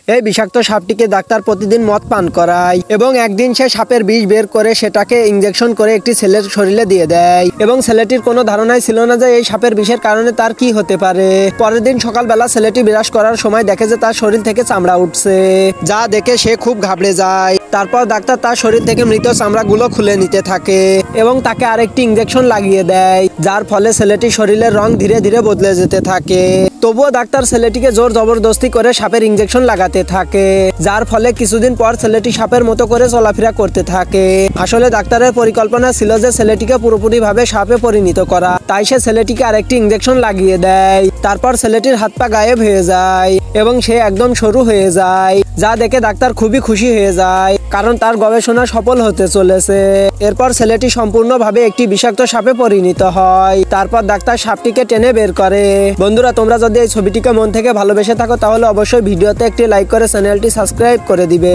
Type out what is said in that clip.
এই বিষাক্ত সাপটিকে ডাক্তার প্রতিদিন মদ পান করায় এবং একদিন সে সাপের বিষ বের করে সেটাকে ইনজেকশন করে একটি ছেলের শরীরে দিয়ে দেয় এবং ছেলেটির কোনো ধারণাই ছিল না যে এই সাপের বিষের কারণে তার কি হতে পারে। পরের দিন সকালবেলা ছেলেটি বিরাজ করার সময় দেখে যে তার শরীর থেকে চামড়া উঠছে, যা দেখে সে খুব ঘাবড়ে যায়। তারপর ডাক্তার তার শরীর থেকে মৃত চামড়াগুলো খুলে নিতে থাকে এবং তাকে আরেকটি ইনজেকশন লাগিয়ে দেয়, যার ফলে ছেলেটির শরীরের রং ধীরে ধীরে বদলে যেতে থাকে। তবুও ডাক্তার ছেলেটিকে জোর জবরদস্তি করে সাপের ইনজেকশন লাগাতে থাকে, যার ফলে কিছুদিন পর ছেলেটি সাপের মতো করে চলাফেরা করতে থাকে। আসলে ডাক্তারের পরিকল্পনা ছিল যে ছেলেটিকে পুরোপুরি ভাবে সাপে পরিণত করা, তাই সে ছেলেটিকে আরেকটি ইনজেকশন লাগিয়ে দেয়। তারপর ছেলেটির হাত পা গায়েব হয়ে যায় এবং সে একদম সরু হয়ে যায়, যা দেখে ডাক্তার খুবই খুশি হয়ে যায়, কারণ তার গবেষণা সফল হতে চলেছে। এরপর ছেলেটি সম্পূর্ণভাবে একটি বিষাক্ত সাপে পরিণত হয়। তারপর ডাক্তার সাপটিকে টেনে বের করে। বন্ধুরা, তোমরা যদি এই ছবিটিকে মন থেকে ভালোবেসে থাকো তাহলে অবশ্যই ভিডিওতে একটি লাইক করে চ্যানেলটি সাবস্ক্রাইব করে দিবে।